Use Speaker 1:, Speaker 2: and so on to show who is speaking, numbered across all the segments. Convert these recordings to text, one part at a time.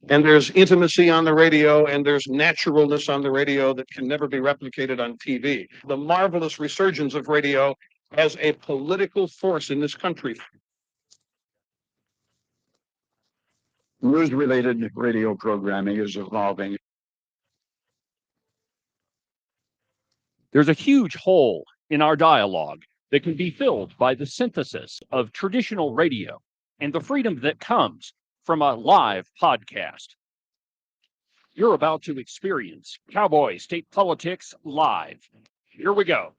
Speaker 1: And there's intimacy on the radio, and there's naturalness on the radio that can never be replicated on TV. The marvelous resurgence of radio as a political force in this country.
Speaker 2: News related radio programming is evolving.
Speaker 3: There's a huge hole in our dialogue that can be filled by the synthesis of traditional radio and the freedom that comes from a live podcast. You're about to experience Cowboy State Politics live. Here we go.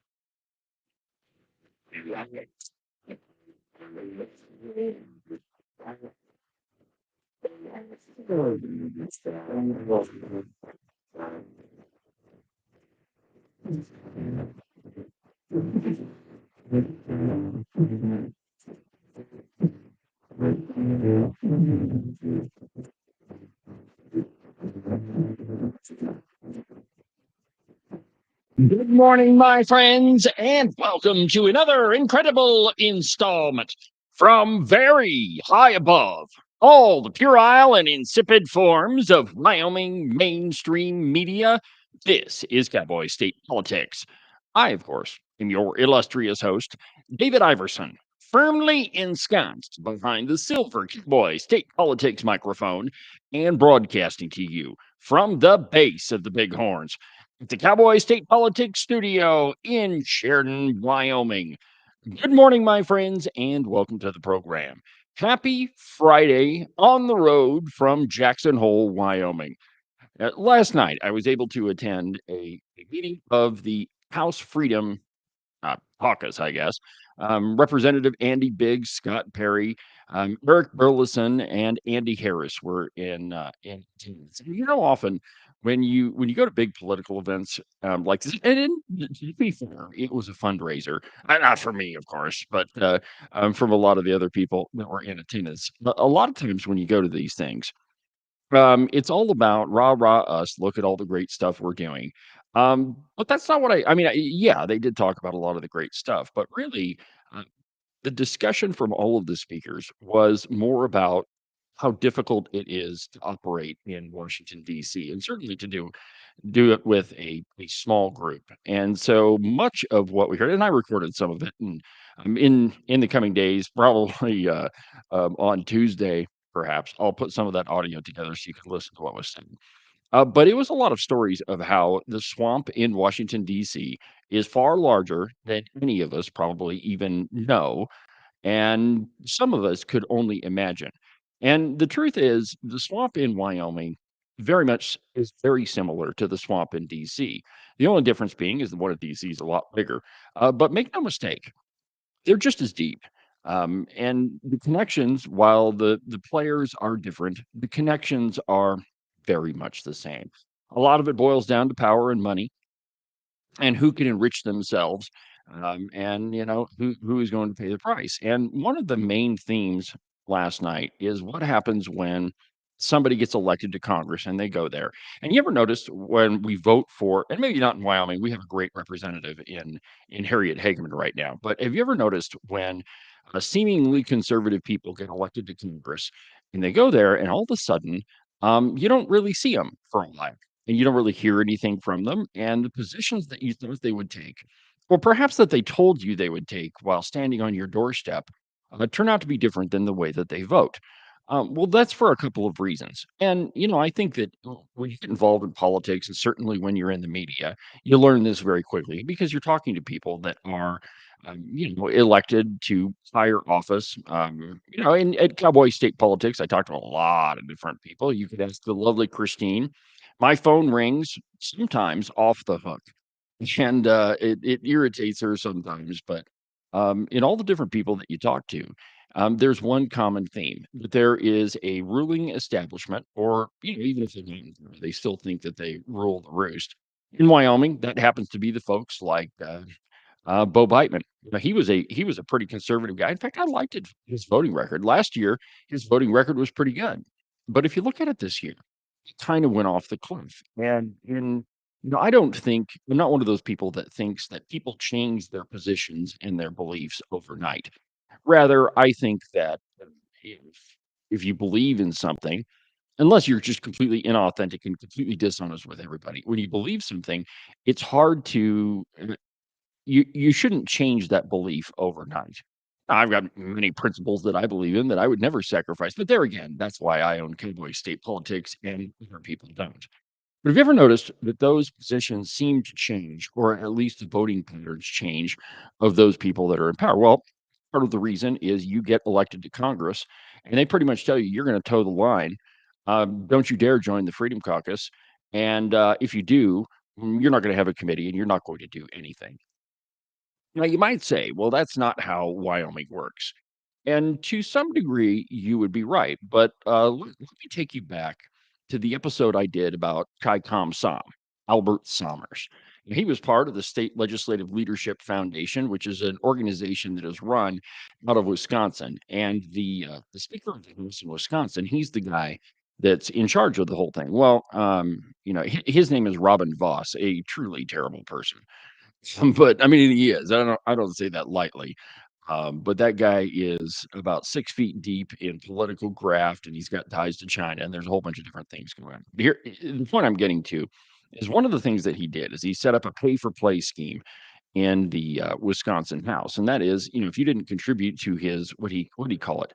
Speaker 3: Good morning, my friends, and welcome to another incredible installment from very high above all the puerile and insipid forms of Wyoming mainstream media. This is Cowboy State Politics. I, of course, am your illustrious host, David Iverson, firmly ensconced behind the silver Cowboy State Politics microphone and broadcasting to you from the base of the Bighorns at the Cowboy State Politics Studio in Sheridan, Wyoming. Good morning, my friends, and welcome to the program. Happy Friday on the road from Jackson Hole, Wyoming. Last night, I was able to attend a meeting of the House Freedom caucus, I guess. Representative Andy Biggs, Scott Perry, Eric Burleson, and Andy Harris were in attendance. And you know, often when you go to big political events like this, to be fair, it was a fundraiser, not for me, of course, but from a lot of the other people that were in attendance. A lot of times when you go to these things, it's all about rah rah us. Look at all the great stuff we're doing. But that's not what I mean. Yeah, they did talk about a lot of the great stuff, but really, uh, the discussion from all of the speakers was more about how difficult it is to operate in Washington D.C. and certainly to do it with a small group. And so much of what we heard, and I recorded some of it, and in the coming days, probably on Tuesday, perhaps I'll put some of that audio together so you can listen to what was said. But it was a lot of stories of how the swamp in Washington D.C. is far larger than any of us probably even know, and some of us could only imagine. And the truth is, the swamp in Wyoming very much is very similar to the swamp in DC. The only difference being is the one in DC is a lot bigger. But make no mistake, they're just as deep. And the connections, while the players are different, the connections are very much the same. A lot of it boils down to power and money and who can enrich themselves, and who is going to pay the price. And one of the main themes last night is what happens when somebody gets elected to Congress and they go there. And you ever noticed when we vote for, and maybe not in Wyoming, we have a great representative in Harriet Hageman right now, but have you ever noticed when seemingly conservative people get elected to Congress and they go there and all of a sudden you don't really see them for a while and you don't really hear anything from them. And the positions that you thought they would take, or perhaps that they told you they would take while standing on your doorstep, turn out to be different than the way that they vote. Well, that's for a couple of reasons. And, I think that when you get involved in politics, and certainly when you're in the media, you learn this very quickly because you're talking to people that are, elected to higher office. In at Cowboy State Politics, I talked to a lot of different people. You could ask the lovely Christine. My phone rings sometimes off the hook, and it irritates her sometimes. But in all the different people that you talk to, there's one common theme that there is a ruling establishment, or even if they still think that they rule the roost. In Wyoming, that happens to be the folks like Bo Biteman. He was a pretty conservative guy. In fact, I liked his voting record last year. His voting record was pretty good, but if you look at it this year, it kind of went off the cliff. And I don't think I'm not one of those people that thinks that people change their positions and their beliefs overnight. Rather, I think that if you believe in something, unless you're just completely inauthentic and completely dishonest with everybody. When you believe something, it's hard to you shouldn't change that belief overnight. I've got many principles that I believe in that I would never sacrifice, but there again, that's why I own Cowboy state politics and other people don't. But have you ever noticed that those positions seem to change, or at least the voting patterns change of those people that are in power? Well, part of the reason is you get elected to Congress, and they pretty much tell you you're going to toe the line. Don't you dare join the Freedom Caucus. And if you do, you're not going to have a committee and you're not going to do anything. Now, you might say, well, that's not how Wyoming works. And to some degree, you would be right. But let me take you back to the episode I did about Chi-Com Som, Albert Sommers. And he was part of the State Legislative Leadership Foundation, which is an organization that is run out of Wisconsin. And the Speaker of the House in Wisconsin, he's the guy that's in charge of the whole thing. Well, his name is Robin Voss, a truly terrible person. But I mean, he is. I don't say that lightly. But that guy is about 6 feet deep in political graft, and he's got ties to China, and there's a whole bunch of different things going on. Here, the point I'm getting to is one of the things that he did is he set up a pay for play scheme in the Wisconsin House, and that is, if you didn't contribute to his what do you call it,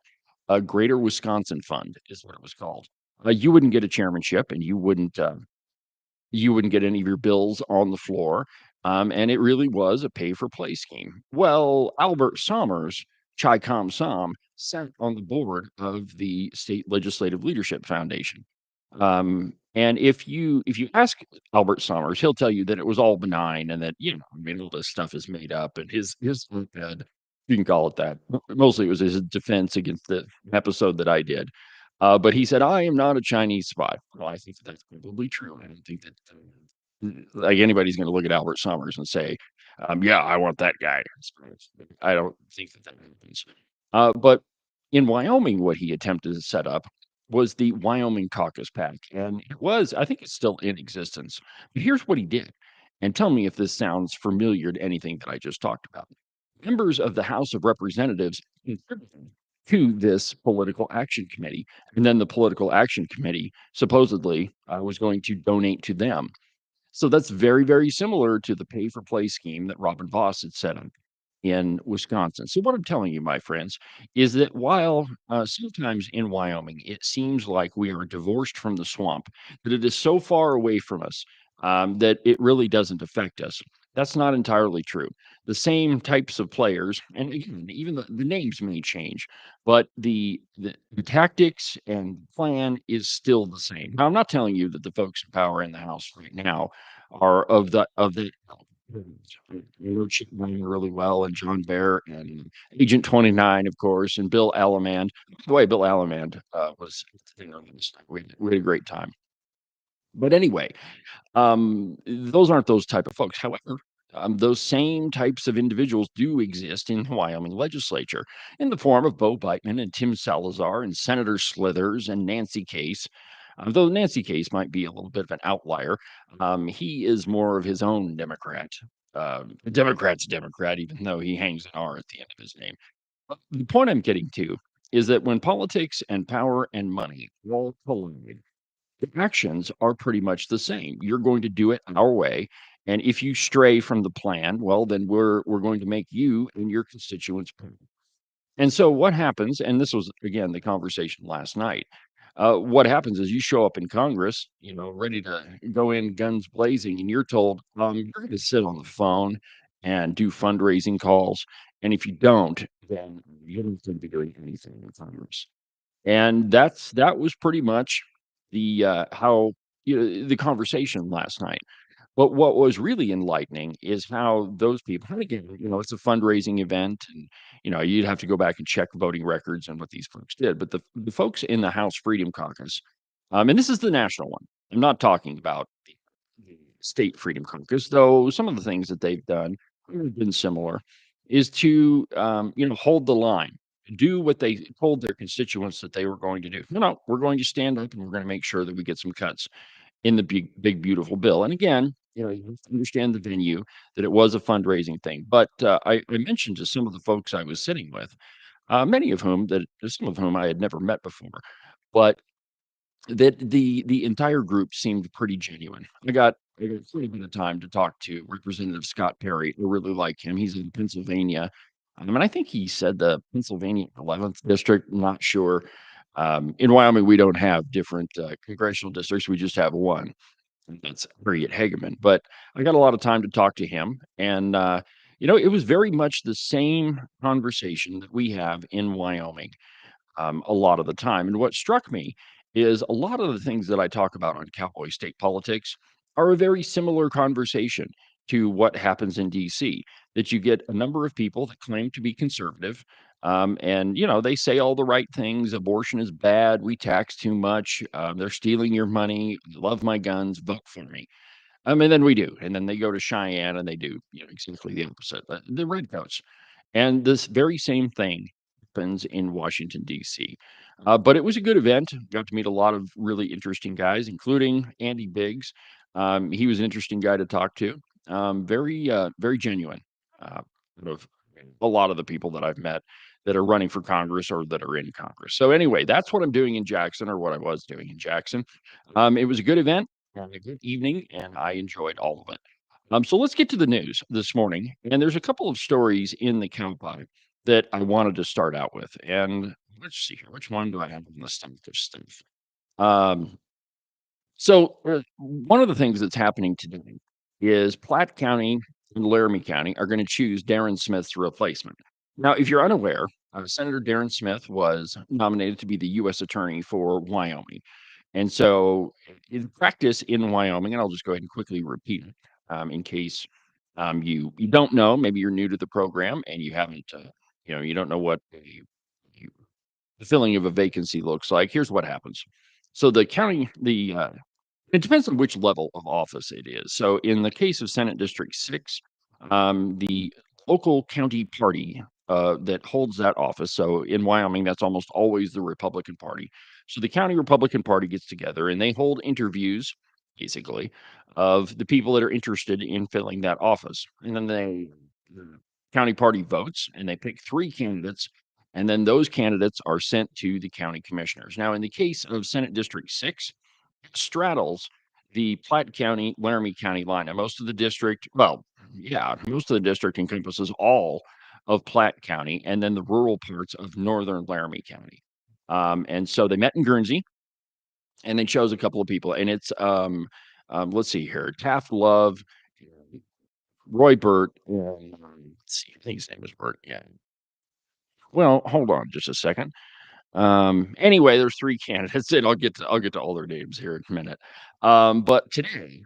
Speaker 3: a Greater Wisconsin Fund is what it was called. You wouldn't get a chairmanship, and you wouldn't get any of your bills on the floor. And it really was a pay for play scheme. Well, Albert Sommers, Chi Com Som, sat on the board of the State Legislative Leadership Foundation. And if you ask Albert Sommers, he'll tell you that it was all benign and that, I mean, all this stuff is made up. And his op-ed, you can call it that. Mostly it was his defense against the episode that I did. But he said, I am not a Chinese spy. Well, I think that that's probably true. I don't think that like anybody's going to look at Albert Summers and say, yeah, I want that guy. I don't think that happens. But in Wyoming, what he attempted to set up was the Wyoming Caucus PAC. And I think it's still in existence. But here's what he did. And tell me if this sounds familiar to anything that I just talked about. Members of the House of Representatives contributed to this political action committee. And then the political action committee supposedly was going to donate to them. So that's very, very similar to the pay for play scheme that Robin Voss had set up in Wisconsin. So what I'm telling you, my friends, is that while sometimes in Wyoming it seems like we are divorced from the swamp, that it is so far away from us that it really doesn't affect us. That's not entirely true. The same types of players, and again, even the names may change, but the tactics and plan is still the same. Now, I'm not telling you that the folks in power in the House right now are of the I know Chip Wayne really well, and John Bear, and Agent 29, of course, and Bill Alamand. By the way, Bill Alamand was we had a great time. But anyway, those aren't those type of folks. However, those same types of individuals do exist in the Wyoming legislature in the form of Bo Beitman and Tim Salazar and Senator Slithers and Nancy Case. Though Nancy Case might be a little bit of an outlier, he is more of his own Democrat. A Democrat's a Democrat, even though he hangs an R at the end of his name. But the point I'm getting to is that when politics and power and money all collide, the actions are pretty much the same. You're going to do it our way. And if you stray from the plan, well, then we're going to make you and your constituents pay. And so what happens, and this was again the conversation last night. What happens is you show up in Congress, ready to go in guns blazing, and you're told you're going to sit on the phone and do fundraising calls. And if you don't, then you're not going to be doing anything in Congress. And that was pretty much how the conversation last night. But what was really enlightening is how those people, and again, it's a fundraising event, and you'd have to go back and check voting records and what these folks did. But the folks in the House Freedom Caucus, and this is the national one. I'm not talking about the state Freedom Caucus, though some of the things that they've done have been similar, is to hold the line, do what they told their constituents that they were going to do. No, we're going to stand up and we're going to make sure that we get some cuts in the big beautiful bill. And again, you have to understand the venue, that it was a fundraising thing. But I mentioned to some of the folks I was sitting with, some of whom I had never met before, but that the entire group seemed pretty genuine. I got quite a bit of time to talk to Representative Scott Perry. I really like him. He's in Pennsylvania. And I think he said the Pennsylvania 11th district. I'm not sure. In Wyoming, we don't have different congressional districts. We just have one, and that's Harriet Hageman. But I got a lot of time to talk to him, and it was very much the same conversation that we have in Wyoming a lot of the time. And what struck me is a lot of the things that I talk about on Cowboy State Politics are a very similar conversation to what happens in DC. That you get a number of people that claim to be conservative. And they say all the right things. Abortion is bad. We tax too much. They're stealing your money. Love my guns. Vote for me. And then we do. And then they go to Cheyenne and they do exactly the opposite. The redcoats. And this very same thing happens in Washington, D.C. But it was a good event. Got to meet a lot of really interesting guys, including Andy Biggs. He was an interesting guy to talk to. Very genuine. Out of a lot of the people that I've met that are running for Congress or that are in Congress. So anyway, that's what I'm doing in Jackson, or what I was doing in Jackson. It was a good event, a good evening, and I enjoyed all of it. So let's get to the news this morning. And there's a couple of stories in the Cowpie that I wanted to start out with. And let's see here. Which one do I have on the stomach of stuff? Um, one of the things that's happening today is Platte County and Laramie County are going to choose Darren Smith's replacement. Now, if you're unaware, Senator Darren Smith was nominated to be the U.S. Attorney for Wyoming. And so, in practice in Wyoming, and I'll just go ahead and quickly repeat it in case you don't know, maybe you're new to the program and you haven't, you don't know what the filling of a vacancy looks like. Here's what happens. So the county, it depends on which level of office it is. So in the case of Senate District 6, the local county party that holds that office, so in Wyoming, that's almost always the Republican Party. So the county Republican Party gets together and they hold interviews, basically, of the people that are interested in filling that office. And then the county party votes and they pick three candidates. And then those candidates are sent to the county commissioners. Now, in the case of Senate District 6, straddles the Platte County, Laramie County line. And most of the district, well, yeah, most of the district encompasses all of Platte County and then the rural parts of northern Laramie County. And so they met in Guernsey and they chose a couple of people. And it's, let's see here, Taft Love, Roy Burt, and let's see, I think his name was Burt. Yeah. Well, hold on just a second. Anyway, there's three candidates, and I'll get to all their names here in a minute. But today,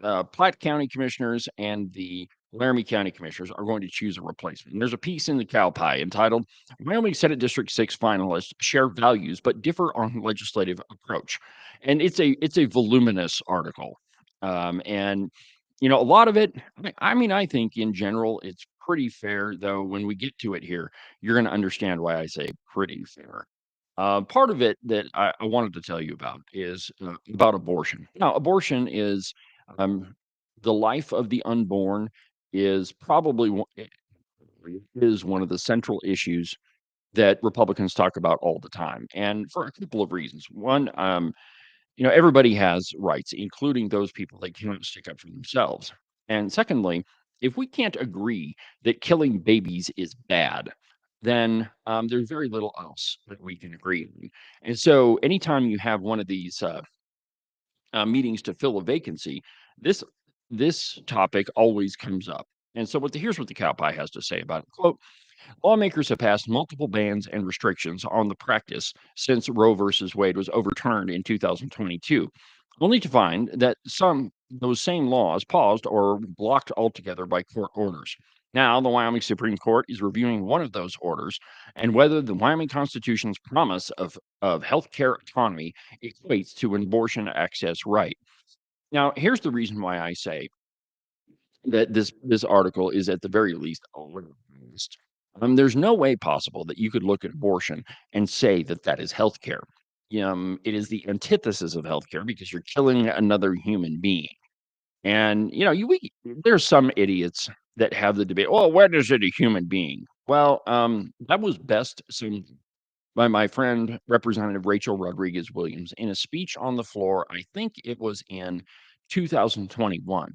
Speaker 3: Platte County commissioners and the Laramie County commissioners are going to choose a replacement. And there's a piece in the Cow Pie entitled "Wyoming Senate District 6 Finalists Share Values but Differ on Legislative Approach," and it's a voluminous article. And a lot of it. I think in general it's pretty fair. Though when we get to it here, you're going to understand why I say pretty fair. Part of it that I wanted to tell you about is about abortion. Now, abortion is the life of the unborn is probably is one of the central issues that Republicans talk about all the time, and for a couple of reasons. One, everybody has rights, including those people that cannot stick up for themselves. And secondly, if we can't agree that killing babies is bad, then there's very little else that we can agree on. And so, anytime you have one of these meetings to fill a vacancy, this this topic always comes up. And so, here's what the cow pie has to say about it. Quote, lawmakers have passed multiple bans and restrictions on the practice since Roe versus Wade was overturned in 2022, only to find that those same laws paused or blocked altogether by court orders. Now, the Wyoming Supreme Court is reviewing one of those orders and whether the Wyoming Constitution's promise of healthcare autonomy equates to an abortion access right. Now, here's the reason why I say that this article is at the very least a little biased. There's no way possible that you could look at abortion and say that that is healthcare. It is the antithesis of healthcare because you're killing another human being. And there's some idiots that have the debate. Well, when is it a human being? Well, that was best some by my friend Representative Rachel Rodriguez Williams in a speech on the floor. I think it was in 2021.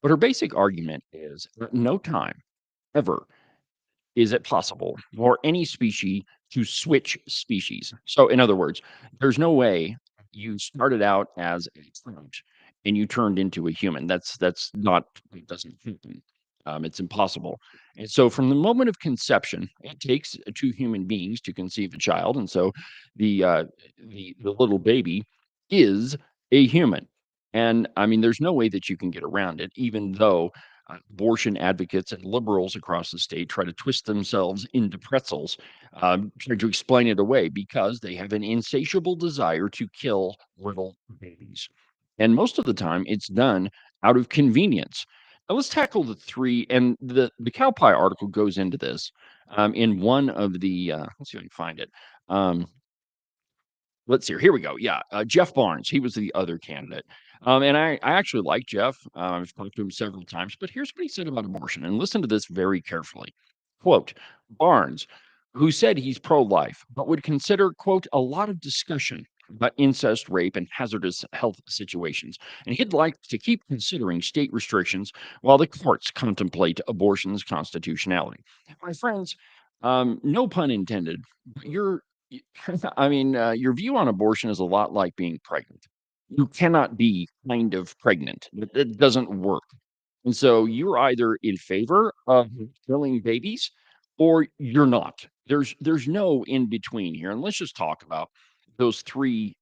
Speaker 3: But her basic argument is at no time ever is it possible for any species to switch species. So, in other words, there's no way you started out as a trout and you turned into a human. That's not it doesn't happen. It's impossible. And so, from the moment of conception, it takes two human beings to conceive a child, and so the little baby is a human. And I mean, there's no way that you can get around it, even though abortion advocates and liberals across the state try to twist themselves into pretzels, try to explain it away because they have an insatiable desire to kill little babies. And most of the time, it's done out of convenience. Now, let's tackle the three, and the Cowpie article goes into this in one of the, let's see if I can find it. Um, let's see here we go. Yeah, Jeff Barnes, he was the other candidate. And I actually like Jeff. I've talked to him several times, but here's what he said about abortion. And listen to this very carefully. Quote, Barnes, who said he's pro-life, but would consider, quote, a lot of discussion about incest, rape, and hazardous health situations. And he'd like to keep considering state restrictions while the courts contemplate abortion's constitutionality. My friends, no pun intended, but I mean, your view on abortion is a lot like being pregnant. You cannot be kind of pregnant. It doesn't work. And so you're either in favor of killing babies or you're not. There's no in between here. And let's just talk about those three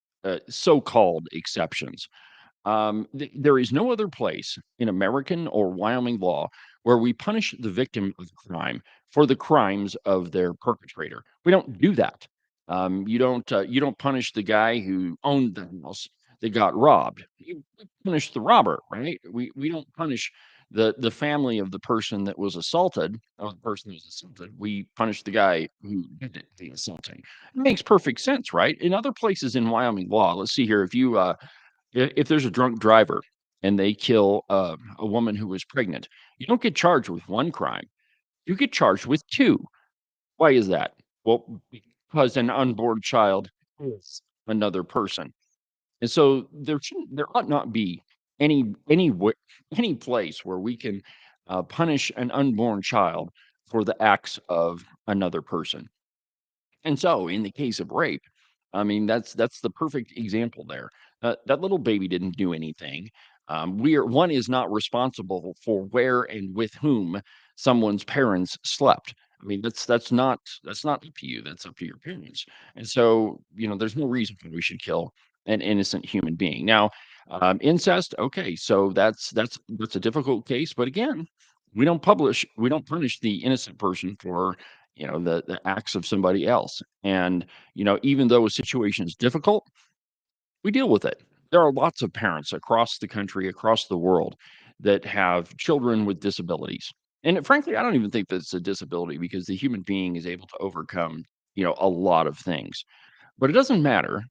Speaker 3: so-called exceptions. There is no other place in American or Wyoming law where we punish the victim of crime for the crimes of their perpetrator. We don't do that. You don't punish the guy who owned the house that got robbed. You punish the robber, right? We don't punish the family of the person that was assaulted, or the person who was assaulted. We punish the guy who did the assaulting. It makes perfect sense, right? In other places in Wyoming law, let's see here. If there's a drunk driver and they kill a woman who was pregnant, you don't get charged with one crime. You get charged with two. Why is that? Well, because an unborn child is another person, and so there ought not be any place where we can punish an unborn child for the acts of another person. And so, in the case of rape, I mean, that's the perfect example there. That little baby didn't do anything. One is not responsible for where and with whom someone's parents slept. I mean, that's not up to you. That's up to your parents. And so, there's no reason why we should kill an innocent human being. Now, incest. Okay, so that's a difficult case, but again, we don't punish the innocent person for the acts of somebody else. And even though a situation is difficult, we deal with it. There are lots of parents across the country, across the world, that have children with disabilities. And frankly, I don't even think that's a disability because the human being is able to overcome a lot of things. But it doesn't matter.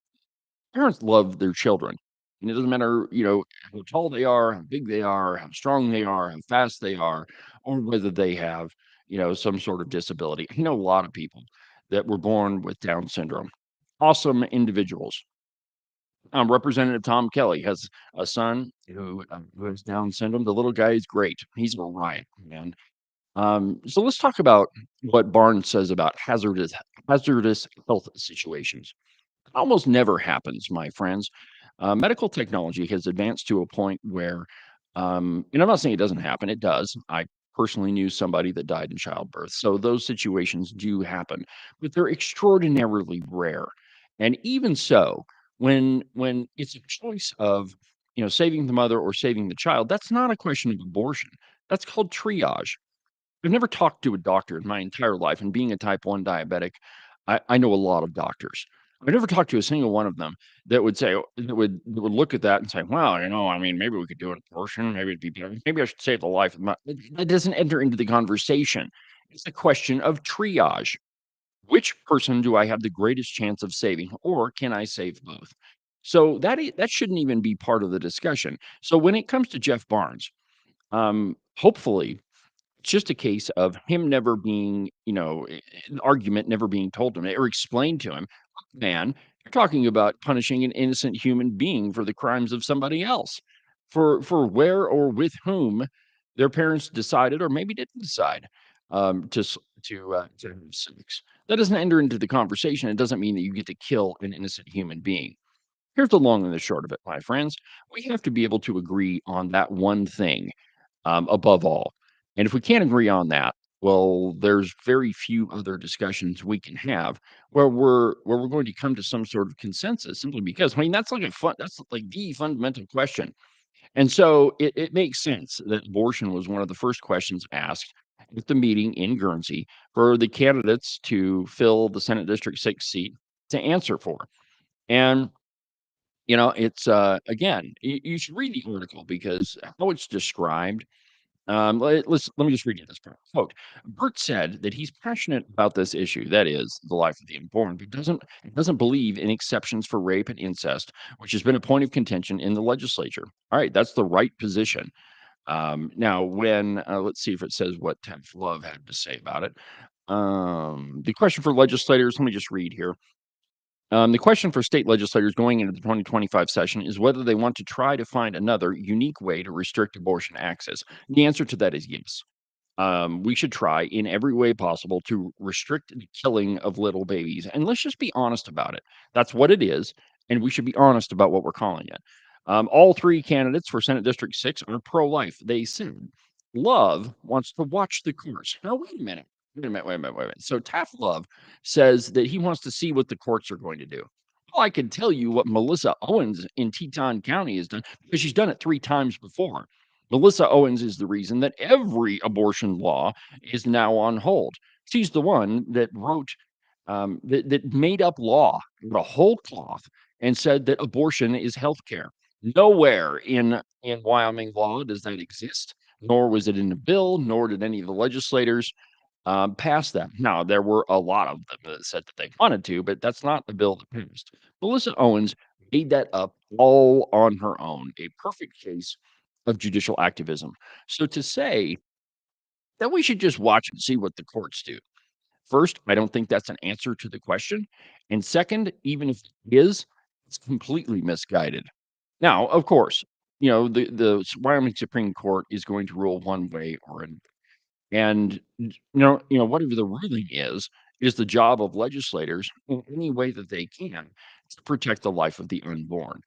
Speaker 3: Parents love their children, and it doesn't matter how tall they are, how big they are, how strong they are, how fast they are, or whether they have some sort of disability. I know a lot of people that were born with Down syndrome. Awesome individuals. Representative Tom Kelly has a son who has Down syndrome. The little guy is great. He's a riot, man. So let's talk about what Barnes says about hazardous health situations. Almost never happens, my friends. Medical technology has advanced to a point where, and I'm not saying it doesn't happen, it does. I personally knew somebody that died in childbirth. So those situations do happen, but they're extraordinarily rare. And even so, when it's a choice of saving the mother or saving the child, that's not a question of abortion. That's called triage. I've never talked to a doctor in my entire life, and being a type 1 diabetic, I know a lot of doctors. I've never talked to a single one of them that would look at that and say, "Well, I mean, maybe we could do an abortion. Maybe it'd be better. Maybe I should save the life of my." That doesn't enter into the conversation. It's a question of triage. Which person do I have the greatest chance of saving, or can I save both? So that shouldn't even be part of the discussion. So when it comes to Jeff Barnes, hopefully It's just a case of him never being, an argument never being told to him or explained to him. Man, you're talking about punishing an innocent human being for the crimes of somebody else, for where or with whom their parents decided or maybe didn't decide to have sex. That doesn't enter into the conversation. It doesn't mean that you get to kill an innocent human being. Here's the long and the short of it, my friends. We have to be able to agree on that one thing above all. And if we can't agree on that, well, there's very few other discussions we can have where we're going to come to some sort of consensus simply because that's like the fundamental question. And so it makes sense that abortion was one of the first questions asked at the meeting in Guernsey for the candidates to fill the Senate District 6 seat to answer for. And it's again, you should read the article because how it's described let me just read you this part. Quote, Bert said that he's passionate about this issue, that is, the life of the unborn, but doesn't believe in exceptions for rape and incest, which has been a point of contention in the legislature. All right, that's the right position. Now, when let's see if it says what Tenth Love had to say about it. The question for legislators, let me just read here. The question for state legislators going into the 2025 session is whether they want to try to find another unique way to restrict abortion access. The answer to that is yes. We should try in every way possible to restrict the killing of little babies. And let's just be honest about it. That's what it is. And we should be honest about what we're calling it. All three candidates for Senate District 6 are pro life. They said Love wants to watch the courts. Now, wait a minute. Wait a minute. So Taft Love says that he wants to see what the courts are going to do. Well, I can tell you what Melissa Owens in Teton County has done because she's done it 3 times before. Melissa Owens is the reason that every abortion law is now on hold. She's the one that wrote, that made up law, the whole cloth, and said that abortion is health care. Nowhere in Wyoming law does that exist, nor was it in the bill, nor did any of the legislators pass that. Now, there were a lot of them that said that they wanted to, but that's not the bill that passed. Melissa Owens made that up all on her own, a perfect case of judicial activism. So to say that we should just watch and see what the courts do. First, I don't think that's an answer to the question. And second, even if it is, it's completely misguided. Now, of course, the Wyoming Supreme Court is going to rule one way or another. And whatever the ruling is the job of legislators in any way that they can to protect the life of the unborn.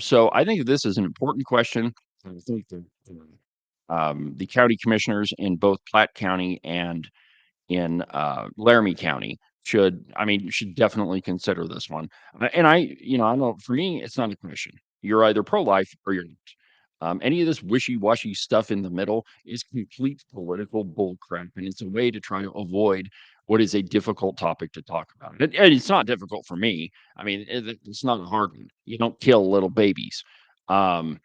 Speaker 3: So I think this is an important question. I think that the county commissioners in both Platte County and in Laramie County should definitely consider this one. And I don't. For me, it's not a question. You're either pro-life or you're not. Any of this wishy-washy stuff in the middle is complete political bullcrap, and it's a way to try to avoid what is a difficult topic to talk about. And it's not difficult for me. I mean, it's not a hard one. You don't kill little babies. Um,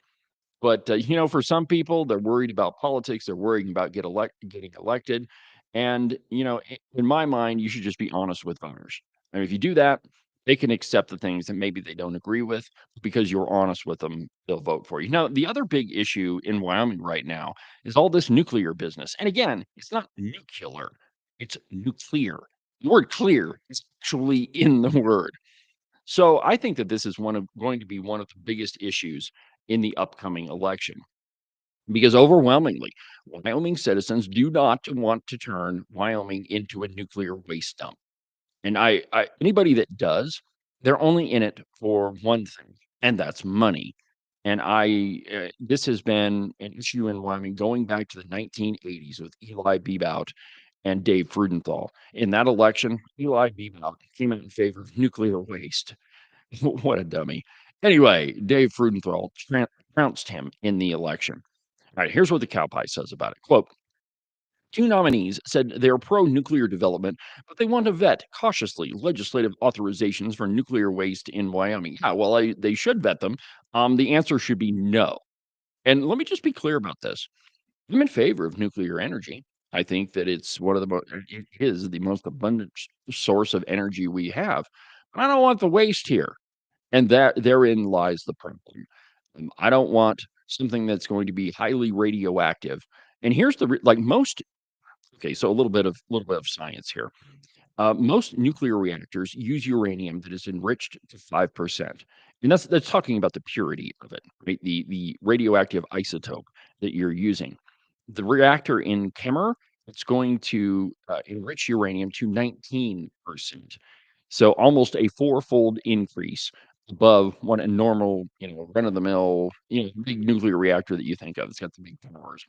Speaker 3: but, for some people, they're worried about politics, they're worrying about getting elected, and, in my mind, you should just be honest with voters. And if you do that, they can accept the things that maybe they don't agree with, because you're honest with them, they'll vote for you. Now, the other big issue in Wyoming right now is all this nuclear business, and again, it's not nuclear, it's nuclear. The word "clear" is actually in the word. So I think that this is going to be one of the biggest issues in the upcoming election because overwhelmingly, Wyoming citizens do not want to turn Wyoming into a nuclear waste dump. And anybody that does, they're only in it for one thing, and that's money. And this has been an issue in Wyoming going back to the 1980s with Eli Bebout and Dave Frudenthal. In that election, Eli Bebout came out in favor of nuclear waste. What a dummy. Anyway, Dave Frudenthal trounced him in the election. All right, here's what the Cowboy says about it. Quote, two nominees said they're pro nuclear development, but they want to vet cautiously legislative authorizations for nuclear waste in Wyoming. Yeah, well, they should vet them. The answer should be no. And let me just be clear about this. I'm in favor of nuclear energy. I think that it is the most abundant source of energy we have. But I don't want the waste here. And that therein lies the problem. I don't want something that's going to be highly radioactive And here's like most. Okay, so a little bit of science here. Most nuclear reactors use uranium that is enriched to 5%. And that's talking about the purity of it, right? The radioactive isotope that you're using. The reactor in Kemmer, it's going to enrich uranium to 19%. So almost a fourfold increase above what a normal, run-of-the-mill, big nuclear reactor that you think of. It's got the big powers.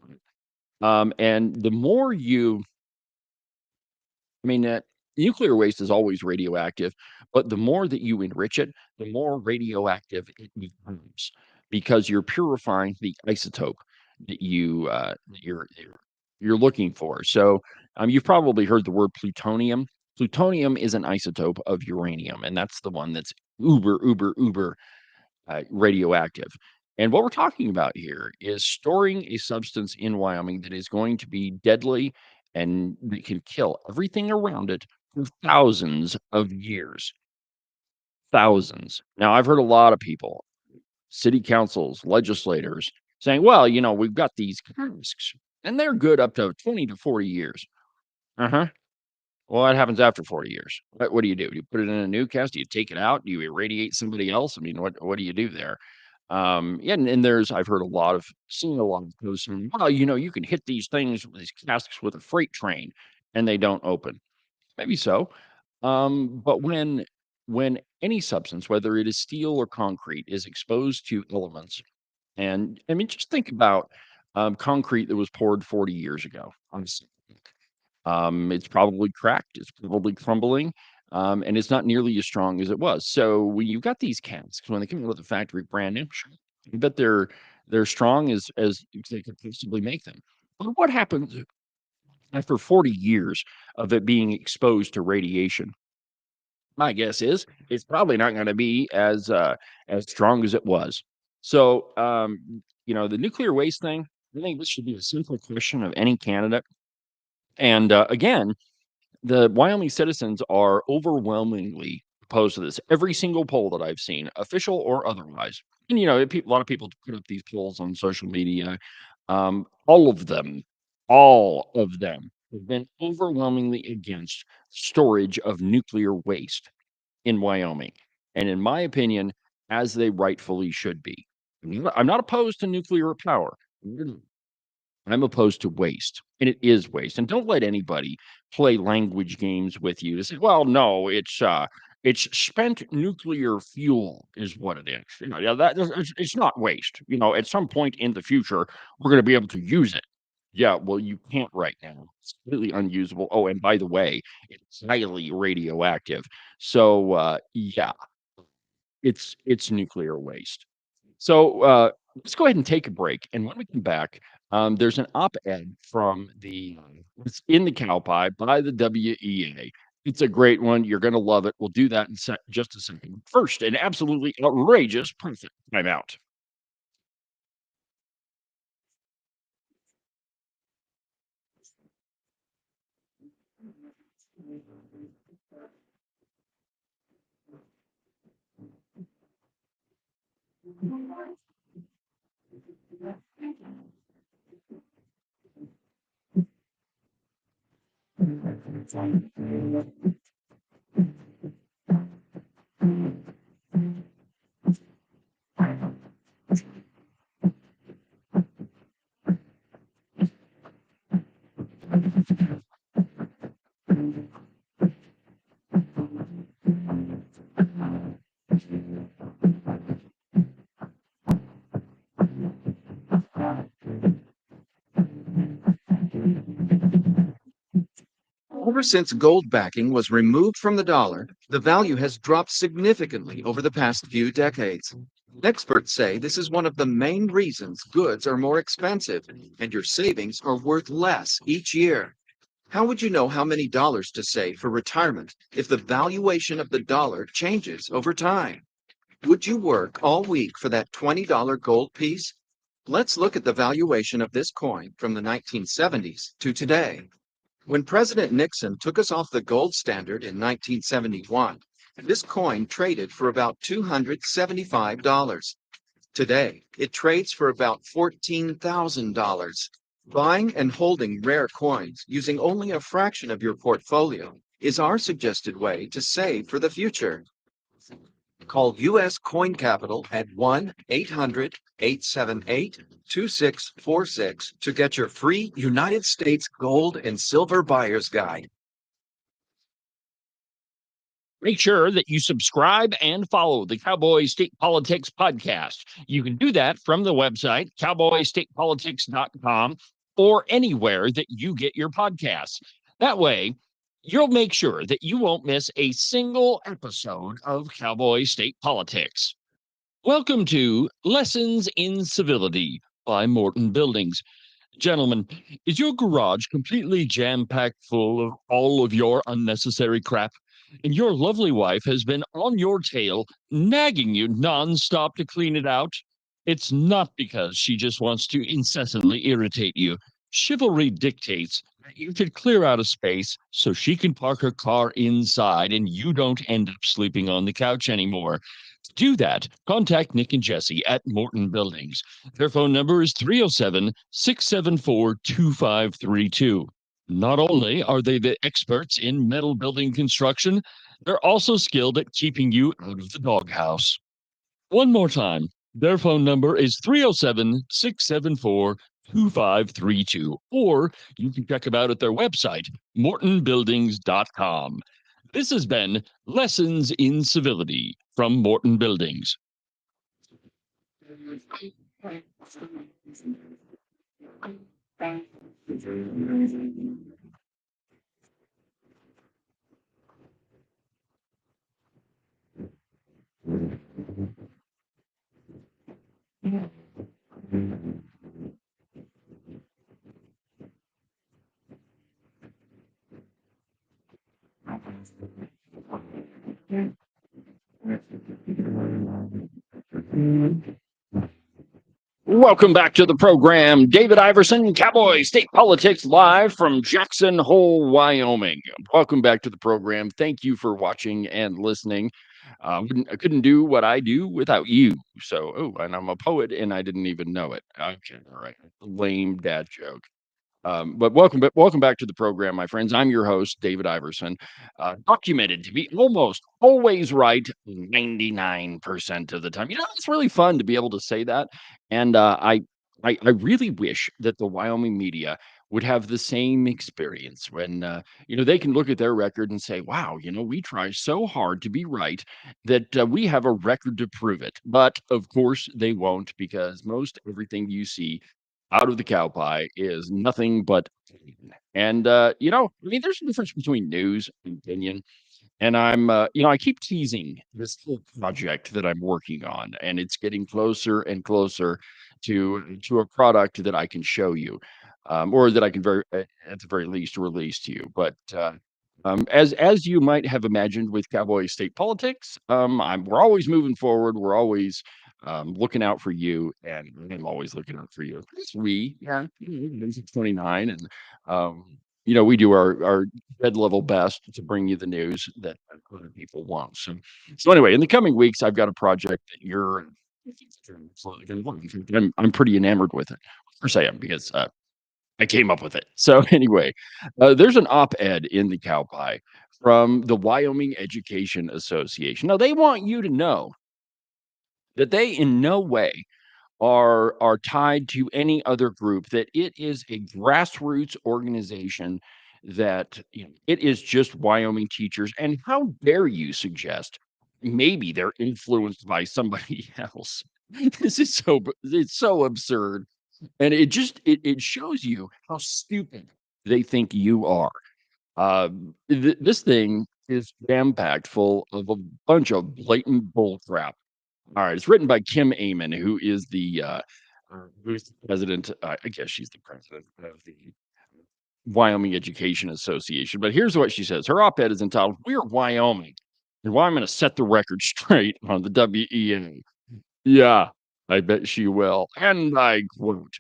Speaker 3: And the more you I mean, nuclear waste is always radioactive, but the more that you enrich it, the more radioactive it becomes because you're purifying the isotope that you're looking for. So, you've probably heard the word plutonium. Plutonium is an isotope of uranium, and that's the one that's uber, uber, uber radioactive. And what we're talking about here is storing a substance in Wyoming that is going to be deadly and that can kill everything around it for thousands of years. Thousands. Now, I've heard a lot of people, city councils, legislators, saying, well, we've got these casks and they're good up to 20 to 40 years. Uh huh. Well, what happens after 40 years? What do? Do you put it in a new cast? Do you take it out? Do you irradiate somebody else? I mean, what do you do there? Yeah, and seen a lot of posts saying, well, you can hit these casks with a freight train and they don't open. Maybe so. But when any substance, whether it is steel or concrete, is exposed to elements, and I mean, just think about concrete that was poured 40 years ago. It's probably cracked, it's probably crumbling, and it's not nearly as strong as it was. So when you've got these casks, when they come out of the factory brand new, sure, I bet they're strong as they could possibly make them. But what happens after 40 years of it being exposed to radiation? My guess is it's probably not going to be as strong as it was. So the nuclear waste thing, I think this should be a simple question of any candidate. And again, the Wyoming citizens are overwhelmingly opposed to this. Every single poll that I've seen, official or otherwise, and a lot of people put up these polls on social media. All all of them have been overwhelmingly against storage of nuclear waste in Wyoming, and in my opinion, as they rightfully should be. I'm not opposed to nuclear power. I'm opposed to waste, and it is waste. And don't let anybody play language games with you to say, "Well, no, it's spent nuclear fuel is what it is." Yeah, it's not waste. At some point in the future, we're going to be able to use it. Yeah, well, you can't right now. It's completely unusable. Oh, and by the way, it's highly radioactive. So, yeah, it's nuclear waste. So let's go ahead and take a break. And when we come back, there's an op-ed it's in the Cowpie by the WEA. It's a great one. You're going to love it. We'll do that in just a second. First, an absolutely outrageous profit timeout.
Speaker 4: Ever since gold backing was removed from the dollar, the value has dropped significantly over the past few decades. Experts say this is one of the main reasons goods are more expensive and your savings are worth less each year. How would you know how many dollars to save for retirement if the valuation of the dollar changes over time? Would you work all week for that $20 gold piece? Let's look at the valuation of this coin from the 1970s to today. When President Nixon took us off the gold standard in 1971, this coin traded for about $275. Today, it trades for about $14,000. Buying and holding rare coins using only a fraction of your portfolio is our suggested way to save for the future. Call U.S. Coin Capital at 1-800-878-2646 to get your free United States Gold and Silver Buyer's Guide.
Speaker 3: Make sure that you subscribe and follow the Cowboy State Politics podcast. You can do that from the website, cowboystatepolitics.com, or anywhere that you get your podcasts. That way, you'll make sure that you won't miss a single episode of Cowboy State Politics. Welcome to Lessons in Civility by Morton Buildings. Gentlemen, is your garage completely jam-packed full of all of your unnecessary crap? And your lovely wife has been on your tail, nagging you nonstop to clean it out? It's not because she just wants to incessantly irritate you. Chivalry dictates that you should clear out a space so she can park her car inside and you don't end up sleeping on the couch anymore. To do that, contact Nick and Jesse at Morton Buildings. Their phone number is 307-674-2532. Not only are they the experts in metal building construction, they're also skilled at keeping you out of the doghouse. One more time, their phone number is 307-674-2532, or you can check them out at their website, mortonbuildings.com. This has been Lessons in Civility from Morton Buildings. Welcome back to the program. David Iverson, Cowboy State Politics, live from Jackson Hole, Wyoming. Welcome back to the program. Thank you for watching and listening. I couldn't do what I do without you. So, and I'm a poet and I didn't even know it. Okay, all right. Lame dad joke. But welcome back to the program, my friends. I'm your host, David Iverson, documented to be almost always right 99% of the time. It's really fun to be able to say that. And I really wish that the Wyoming media would have the same experience when, they can look at their record and say, wow, we try so hard to be right that we have a record to prove it. But of course, they won't, because most everything you see out of the cow pie is nothing but opinion. And there's a difference between news and opinion. And I keep teasing this whole project that I'm working on, and it's getting closer and closer to a product that I can show you, or that I can at the very least release to you. But as you might have imagined with Cowboy State Politics, we're always moving forward. We're always looking out for you, and I'm always looking out for you. It's we, yeah, it's 29, and we do our red level best to bring you the news that other people want. So anyway, in the coming weeks, I've got a project that you're absolutely going to love. I'm pretty enamored with it. Of course I am, because I came up with it. So anyway, there's an op-ed in the Cow Pie from the Wyoming Education Association. Now, they want you to know that they in no way are tied to any other group, that it is a grassroots organization, that it is just Wyoming teachers. And how dare you suggest maybe they're influenced by somebody else? It's so absurd. And it shows you how stupid they think you are. This thing is jam packed full of a bunch of blatant bull crap. All right, it's written by Kim Amon, who's the president. I guess she's the president of the Wyoming Education Association. But here's what she says. Her op-ed is entitled "We're Wyoming, and why I'm going to set the record straight on the WEA." Yeah, I bet she will. And I quote,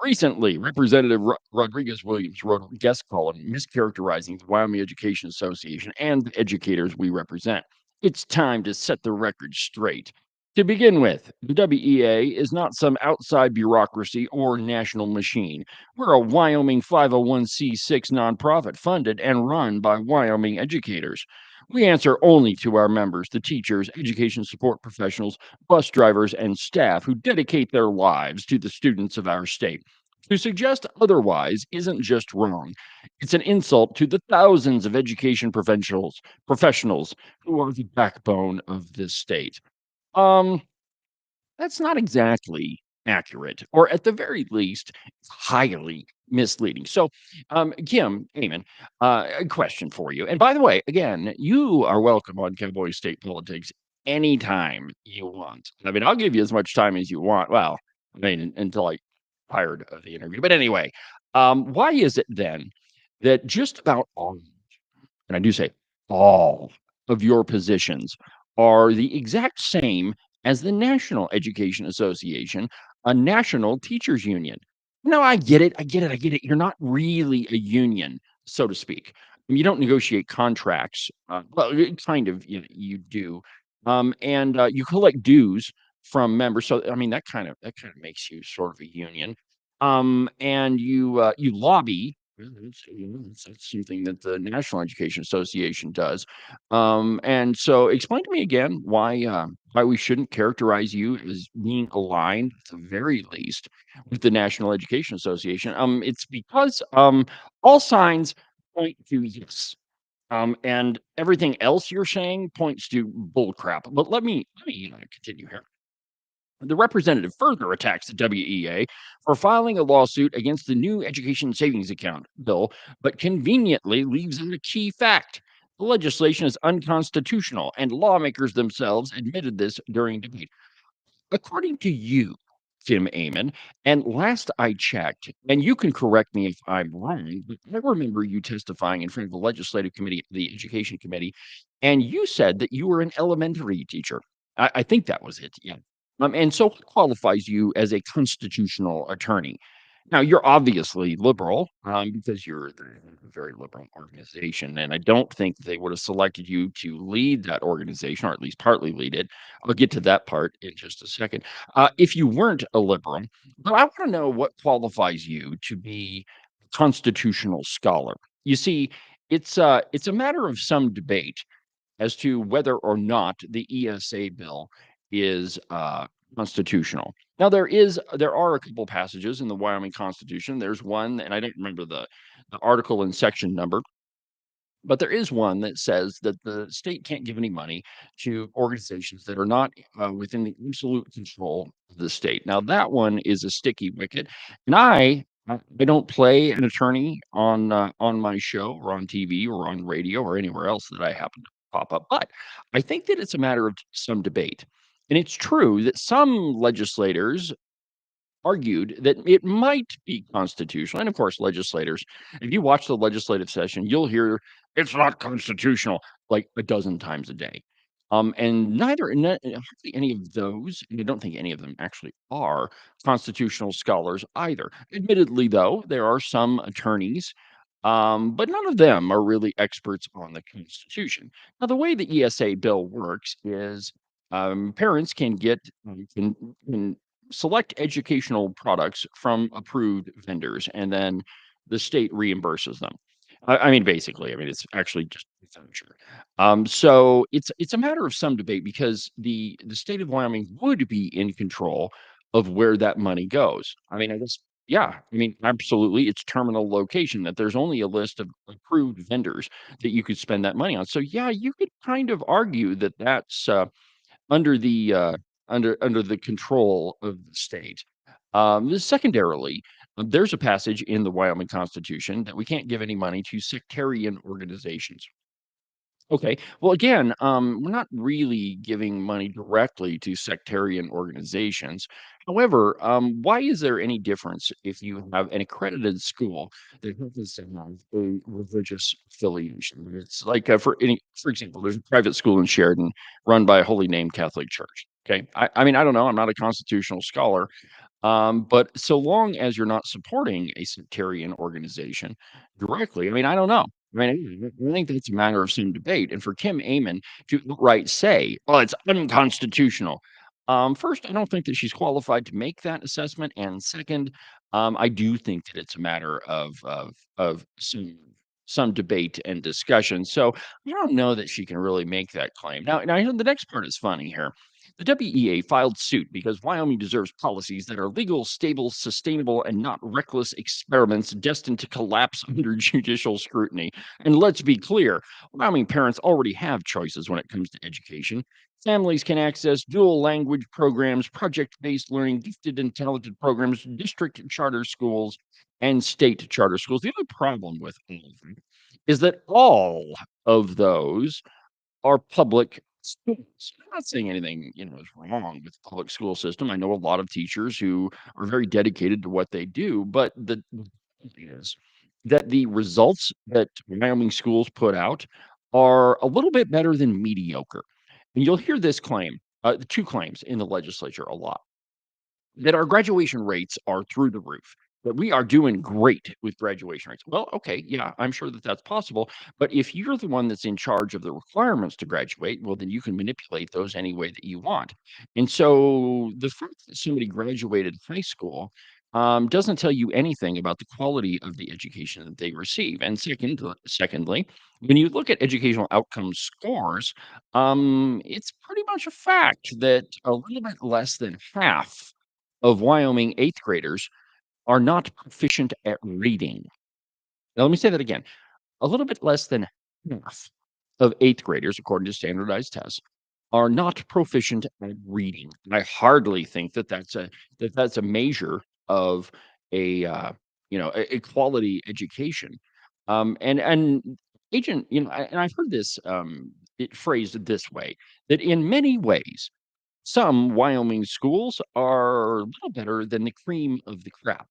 Speaker 3: recently, Representative Rodriguez Williams wrote a guest column mischaracterizing the Wyoming Education Association and the educators we represent. It's time to set the record straight. To begin with, the WEA is not some outside bureaucracy or national machine. We're a Wyoming 501c6 nonprofit funded and run by Wyoming educators. We answer only to our members, the teachers, education support professionals, bus drivers, and staff who dedicate their lives to the students of our state. To suggest otherwise isn't just wrong. It's an insult to the thousands of education professionals who are the backbone of this state. Um, that's not exactly accurate, or at the very least, highly misleading. So, Kim Amon, a question for you. And by the way, again, you are welcome on Cowboy State Politics anytime you want. I mean, I'll give you as much time as you want. Well, I mean, until I tired of the interview. But anyway, why is it then that just about all, and I do say all of your positions are the exact same as the National Education Association, a national teachers union? No, I get it. I get it. I get it. You're not really a union, so to speak. You don't negotiate contracts. Well, kind of, you do, and you collect dues from members. So, I mean, that kind of makes you sort of a union. And you lobby. Well, that's something that the National Education Association does. And so explain to me again why we shouldn't characterize you as being aligned, at the very least, with the National Education Association. It's because all signs point to yes. And everything else you're saying points to bull crap. But let me continue here. The representative further attacks the WEA for filing a lawsuit against the new education savings account bill, but conveniently leaves out a key fact. The legislation is unconstitutional, and lawmakers themselves admitted this during debate. According to you, Tim Amon, and last I checked, and you can correct me if I'm wrong, but I remember you testifying in front of the legislative committee, the education committee, and you said that you were an elementary teacher. I think that was it. Yeah. And so what qualifies you as a constitutional attorney? Now, you're obviously liberal, because you're a very liberal organization, and I don't think they would have selected you to lead that organization, or at least partly lead it. I'll get to that part in just a second. If you weren't a liberal, but I want to know what qualifies you to be a constitutional scholar. You see, it's a matter of some debate as to whether or not the ESA bill is constitutional. Now there are a couple passages in the Wyoming Constitution. There's one, and I don't remember the article and section number, but there is one that says that the state can't give any money to organizations that are not within the absolute control of the state. Now that one is a sticky wicket, and I don't play an attorney on my show or on TV or on radio or anywhere else that I happen to pop up, but I think that it's a matter of some debate. And it's true that some legislators argued that it might be constitutional. And of course, legislators, if you watch the legislative session, you'll hear it's not constitutional like a dozen times a day. And hardly any of those, and I don't think any of them actually are constitutional scholars either. Admittedly, though, there are some attorneys, but none of them are really experts on the Constitution. Now, the way the ESA bill works is parents can select educational products from approved vendors, and then the state reimburses them. I mean, basically, I mean, it's actually just furniture. So it's a matter of some debate because the state of Wyoming would be in control of where that money goes. I mean, I guess, yeah, I mean, absolutely, it's terminal location that there's only a list of approved vendors that you could spend that money on. So yeah, you could kind of argue that that's under the under the control of the state. Secondarily, there's a passage in the Wyoming Constitution that we can't give any money to sectarian organizations. Okay. Well, again, we're not really giving money directly to sectarian organizations. However, why is there any difference if you have an accredited school that happens to have a religious affiliation? It's like, for example, there's a private school in Sheridan run by a holy name Catholic church. Okay. I mean, I don't know. I'm not a constitutional scholar, but so long as you're not supporting a sectarian organization directly, I mean, I don't know. I mean, I think that's a matter of some debate. And for Kim Amon to outright say, "Oh, it's unconstitutional," First, I don't think that she's qualified to make that assessment, and second, I do think that it's a matter of some debate and discussion. So I don't know that she can really make that claim. Now the next part is funny here. The WEA filed suit because Wyoming deserves policies that are legal, stable, sustainable, and not reckless experiments destined to collapse under judicial scrutiny. And let's be clear, Wyoming parents already have choices when it comes to education. Families can access dual language programs, project based learning, gifted and talented programs, district charter schools, and state charter schools. The only problem with all of them is that all of those are public schools. I'm not saying anything, is wrong with the public school system. I know a lot of teachers who are very dedicated to what they do, but the thing is that the results that Wyoming schools put out are a little bit better than mediocre. And you'll hear this claim, two claims in the legislature a lot, that our graduation rates are through the roof, that we are doing great with graduation rates. Well, okay, yeah, I'm sure that that's possible. But if you're the one that's in charge of the requirements to graduate, well, then you can manipulate those any way that you want. And so the fact that somebody graduated high school doesn't tell you anything about the quality of the education that they receive. And secondly, when you look at educational outcome scores, it's pretty much a fact that a little bit less than half of Wyoming eighth graders are not proficient at reading. Now, let me say that again. A little bit less than half of eighth graders, according to standardized tests, are not proficient at reading. And I hardly think that that's a measure of a quality education. And agent, and I've heard this it phrased this way, that in many ways some Wyoming schools are a little better than the cream of the crop.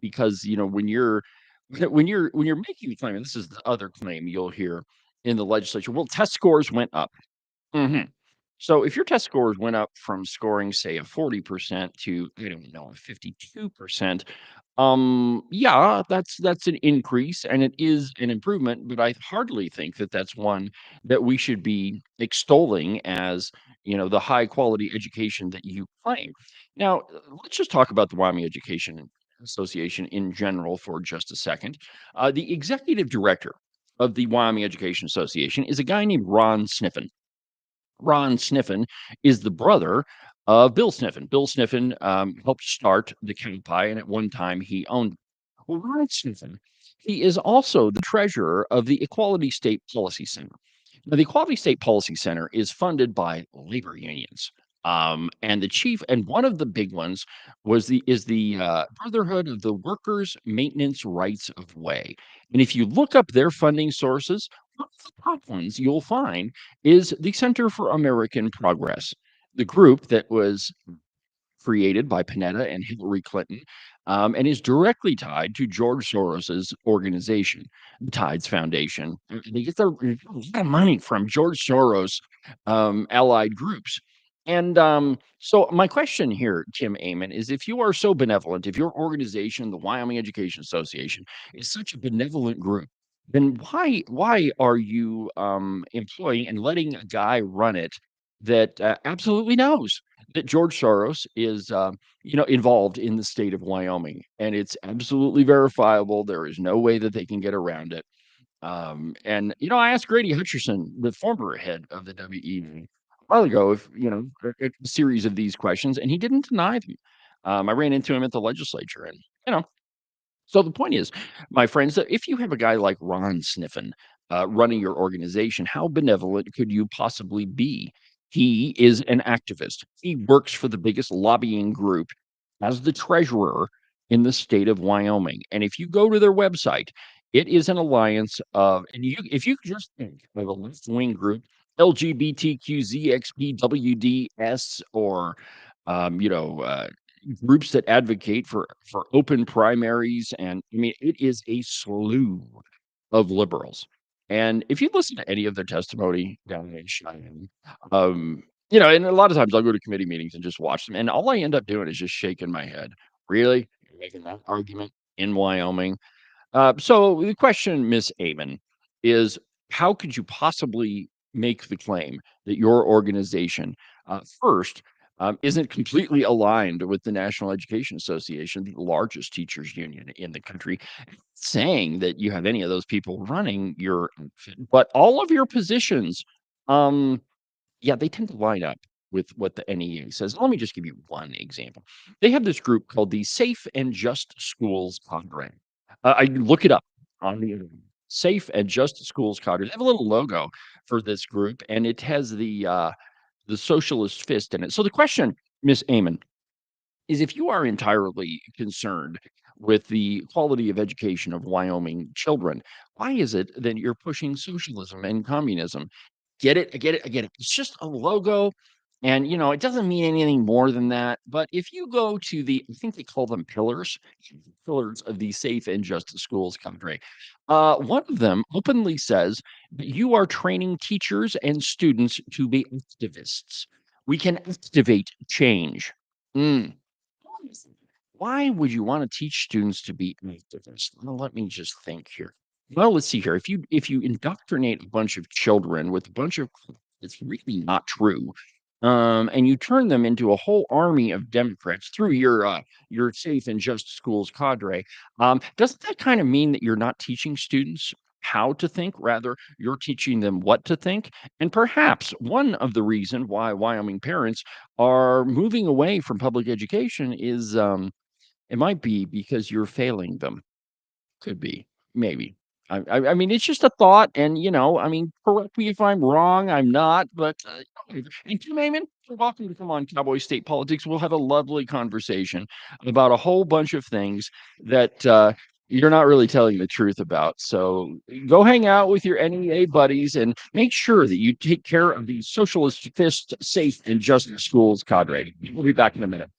Speaker 3: Because when you're when you're making a claim, and this is the other claim you'll hear in the legislature. Well, test scores went up. Mhm. So if your test scores went up from scoring, say, a 40% to, I don't know, a 52%, yeah, that's an increase and it is an improvement, but I hardly think that that's one that we should be extolling as, the high quality education that you claim. Now, let's just talk about the Wyoming Education Association in general for just a second. The executive director of the Wyoming Education Association is a guy named Ron Sniffen. Ron Sniffen is the brother of Bill Sniffen. Bill Sniffen helped start the Cowboy, and at one time he owned it. Well, Ron Sniffen, he is also the treasurer of the Equality State Policy Center. Now, the Equality State Policy Center is funded by labor unions. And the chief, and one of the big ones is the Brotherhood of the Workers Maintenance Rights of Way. And if you look up their funding sources, one of the top ones you'll find is the Center for American Progress, the group that was created by Panetta and Hillary Clinton, and is directly tied to George Soros's organization, the Tides Foundation. They get a lot of money from George Soros allied groups. And so, my question here, Tim Amon, is if you are so benevolent, if your organization, the Wyoming Education Association, is such a benevolent group, then why are you employing and letting a guy run it that absolutely knows that George Soros is, involved in the state of Wyoming, and it's absolutely verifiable. There is no way that they can get around it. And I asked Grady Hutcherson, the former head of the WEA, a while ago, if a series of these questions, and he didn't deny them. I ran into him at the legislature, and so the point is, my friends, that if you have a guy like Ron Sniffen running your organization, how benevolent could you possibly be? He is an activist. He works for the biggest lobbying group as the treasurer in the state of Wyoming. And if you go to their website, it is an alliance of, and if you just think of a left wing group, LGBTQZXPWDS, or groups that advocate for open primaries, and I mean it is a slew of liberals. And if you listen to any of their testimony down in Cheyenne, and a lot of times I'll go to committee meetings and just watch them, and all I end up doing is just shaking my head. Really? You're making that argument in Wyoming? So the question, Miss Amon, is how could you possibly make the claim that your organization, first, isn't completely aligned with the National Education Association, the largest teachers union in the country, saying that you have any of those people running your outfit, but all of your positions, um, yeah, they tend to line up with what the NEA says. Let me just give you one example. They have this group called the Safe and Just Schools Cadre. I look it up on the internet. Safe and Just Schools Cadre. They have a little logo for this group, and it has the socialist fist in it. So the question, Miss Amon, is if you are entirely concerned with the quality of education of Wyoming children, why is it that you're pushing socialism and communism? Get it? I get it. I get it. It's just a logo. And, it doesn't mean anything more than that. But if you go to I think they call them pillars of the Safe and Just Schools Cadre, one of them openly says that you are training teachers and students to be activists. We can activate change. Mm. Why would you want to teach students to be activists? Well, let me just think here. Well, let's see here. If you indoctrinate a bunch of children with a bunch of it's really not true, and you turn them into a whole army of Democrats through your safe and just schools cadre, doesn't that kind of mean that you're not teaching students how to think? Rather, you're teaching them what to think. And perhaps one of the reason why Wyoming parents are moving away from public education is it might be because you're failing them. Could be, maybe. I mean, it's just a thought, and I mean, correct me if I'm wrong. I'm not, but and Tim Amen, you're welcome to come on Cowboy State Politics. We'll have a lovely conversation about a whole bunch of things that you're not really telling the truth about. So go hang out with your NEA buddies and make sure that you take care of the socialist fist safe and just schools cadre. We'll be back in a minute.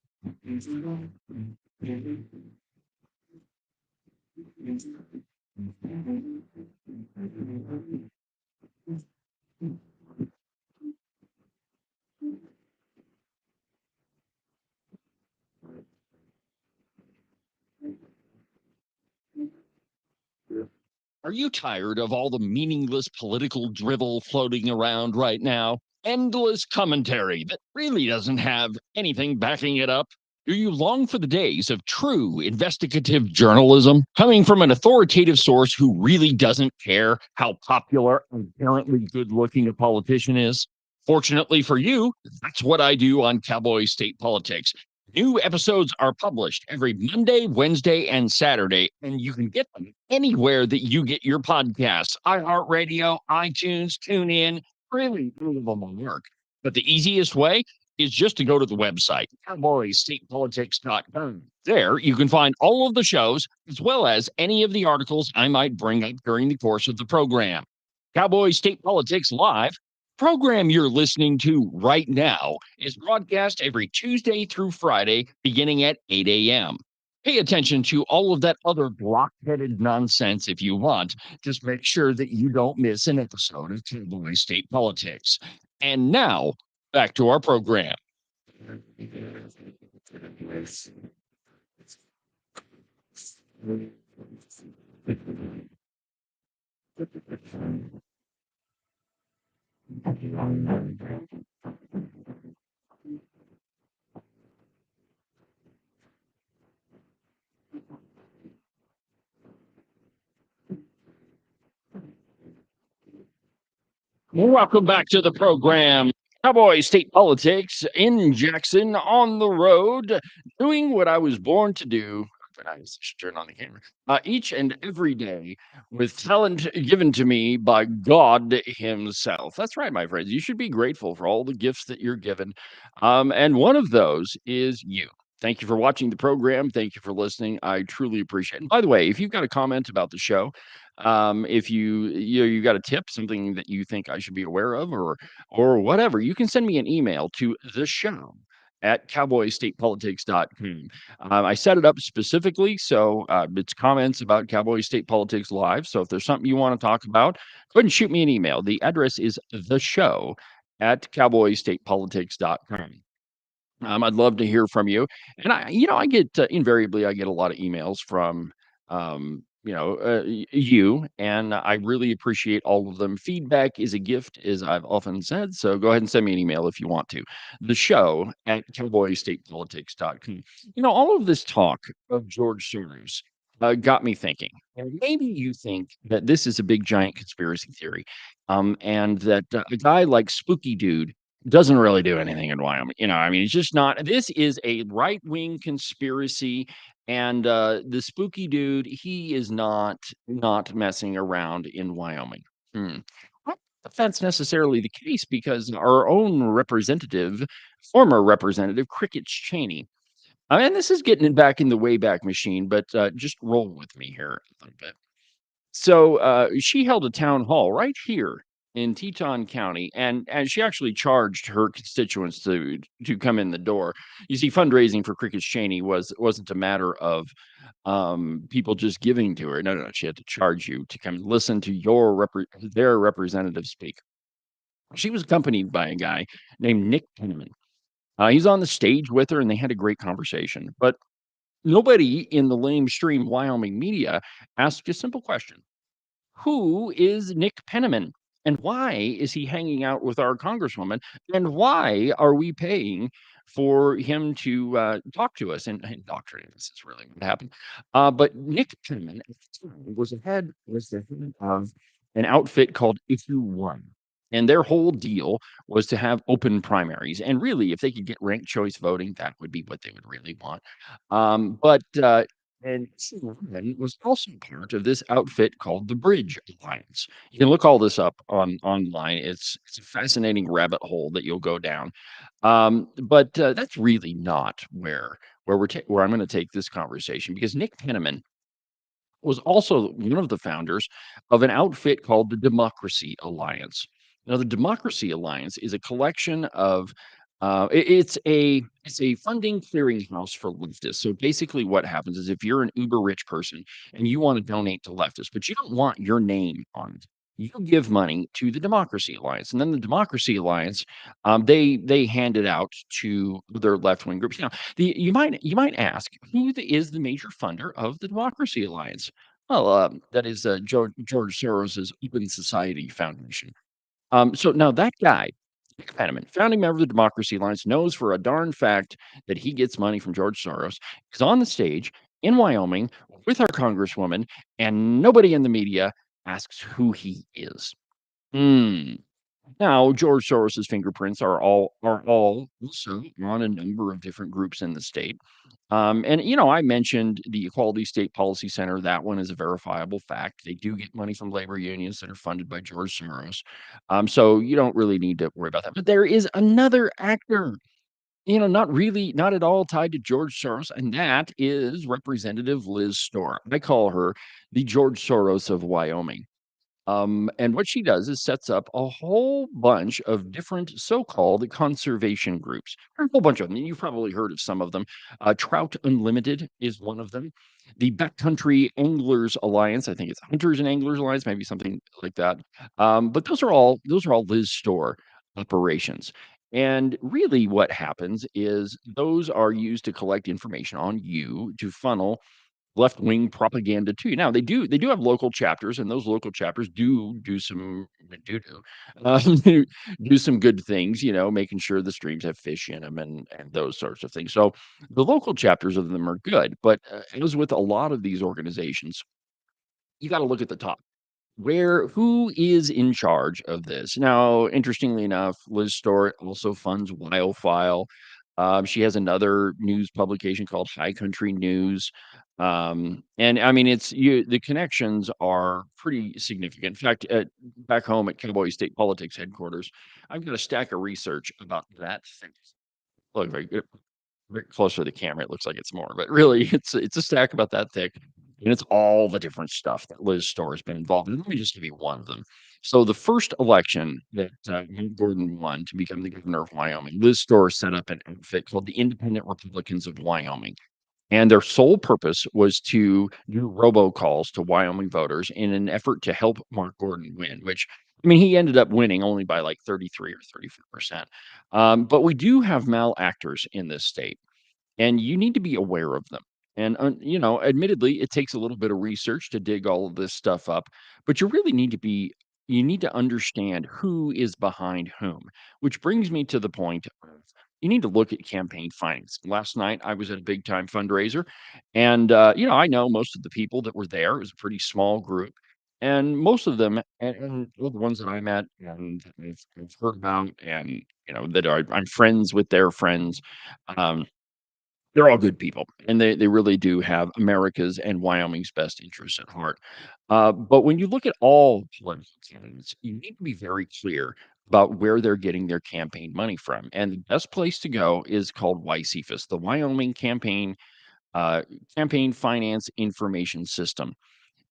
Speaker 3: Are you tired of all the meaningless political drivel floating around right now? Endless commentary that really doesn't have anything backing it up? Do you long for the days of true investigative journalism coming from an authoritative source who really doesn't care how popular and apparently good looking a politician is? Fortunately for you, that's what I do on Cowboy State Politics. New episodes are published every Monday, Wednesday, and Saturday, and you can get them anywhere that you get your podcasts: iHeartRadio, iTunes, TuneIn, really any of them will work. But the easiest way is just to go to the website, cowboystatepolitics.com. There, you can find all of the shows, as well as any of the articles I might bring up during the course of the program. Cowboy State Politics Live program you're listening to right now is broadcast every Tuesday through Friday, beginning at 8 a.m. Pay attention to all of that other block-headed nonsense if you want. Just make sure that you don't miss an episode of Cowboy State Politics. And now, back to our program. Welcome back to the program. Cowboy State Politics in Jackson, on the road, doing what I was born to do. I should turn on the camera. Each and every day with talent given to me by God Himself. That's right, my friends. You should be grateful for all the gifts that you're given. And one of those is you. Thank you for watching the program. Thank you for listening. I truly appreciate it. And by the way, if you've got a comment about the show, if you got a tip, something that you think I should be aware of, or whatever, you can send me an email to the show at cowboystatepolitics.com. I set it up specifically so it's comments about Cowboy State Politics Live. So if there's something you want to talk about, go ahead and shoot me an email. The address is the show at cowboystatepolitics.com. I'd love to hear from you. And I get invariably, I get a lot of emails from you, and I really appreciate all of them. Feedback is a gift, as I've often said. So go ahead and send me an email if you want to. The show at cowboystatepolitics.com. All of this talk of George Soros got me thinking. And maybe you think that this is a big giant conspiracy theory, and that a guy like Spooky Dude doesn't really do anything in Wyoming. I mean, it's just not. This is a right wing conspiracy, and the Spooky Dude, he is not messing around in Wyoming. Hmm. I don't know if that's necessarily the case, because our own former representative, Cricket Cheney, and this is getting it back in the Wayback Machine, but just roll with me here a little bit. So, she held a town hall right here in Teton County, and she actually charged her constituents to come in the door. You see, fundraising for Cricket Cheney wasn't a matter of people just giving to her. No, no, no, she had to charge you to come listen to their representative speak. She was accompanied by a guy named Nick Penniman. He's on the stage with her, and they had a great conversation. But nobody in the lamestream Wyoming media asked a simple question: who is Nick Penniman? And why is he hanging out with our congresswoman? And why are we paying for him to talk to us and indoctrinate us? Is really what happened. But Nick Penniman at the time was the head of an outfit called Issue One. And their whole deal was to have open primaries. And really, if they could get ranked choice voting, that would be what they would really want. And Schumann was also part of this outfit called the Bridge Alliance. You can look all this up online. It's a fascinating rabbit hole that you'll go down. But that's really not where I'm going to take this conversation, because Nick Penniman was also one of the founders of an outfit called the Democracy Alliance. Now, the Democracy Alliance is a collection of it's a funding clearinghouse for leftists. So basically, what happens is, if you're an uber rich person and you want to donate to leftists, but you don't want your name on it, you give money to the Democracy Alliance, and then the Democracy Alliance, they hand it out to their left wing groups. Now, you might ask, is the major funder of the Democracy Alliance? Well, that is George Soros's Open Society Foundation. So now that guy, Nick Penniman, founding member of the Democracy Alliance, knows for a darn fact that he gets money from George Soros. He's on the stage in Wyoming with our congresswoman, and nobody in the media asks who he is. Hmm. Now, George Soros's fingerprints are all also on a number of different groups in the state. And I mentioned the Equality State Policy Center. That one is a verifiable fact. They do get money from labor unions that are funded by George Soros. So you don't really need to worry about that. But there is another actor, not at all tied to George Soros, and that is Representative Liz Storr. I call her the George Soros of Wyoming. And what she does is sets up a whole bunch of different so-called conservation groups. There are a whole bunch of them. You've probably heard of some of them. Trout Unlimited is one of them. The Backcountry Anglers Alliance, I think it's Hunters and Anglers Alliance, maybe something like that. But those are all Liz Store operations. And really, what happens is those are used to collect information on you to funnel left-wing propaganda too. Now they do have local chapters, and those local chapters do some do some good things, making sure the streams have fish in them and those sorts of things. So the local chapters of them are good, but as with a lot of these organizations, you got to look at the top. Who is in charge of this? Now, interestingly enough, Liz Storr also funds Wildfile. She has another news publication called High Country News. And I mean, the connections are pretty significant. In fact, back home at Cowboy State Politics headquarters, I've got a stack of research about that thing. Look, very close to the camera, it looks like it's more, but really, it's a stack about that thick, and it's all the different stuff that Liz Storr has been involved in. Let me just give you one of them. So the first election that Gordon won to become the governor of Wyoming, Liz Storr set up an outfit called the Independent Republicans of Wyoming. And their sole purpose was to do robocalls to Wyoming voters in an effort to help Mark Gordon win, which, I mean, he ended up winning only by like 33 or 34%. But we do have malactors in this state, and you need to be aware of them. And, admittedly, it takes a little bit of research to dig all of this stuff up, but you need to understand who is behind whom, which brings me to the point of you need to look at campaign finance. Last night, I was at a big time fundraiser, and, I know most of the people that were there. It was a pretty small group. And most of them, and all the ones that I met and I've heard about, and I'm friends with their friends. Um, they're all good people, and they really do have America's and Wyoming's best interests at heart. But when you look at all political candidates, you need to be very clear about where they're getting their campaign money from. And the best place to go is called YCFIS, the Wyoming uh, Campaign Finance Information System.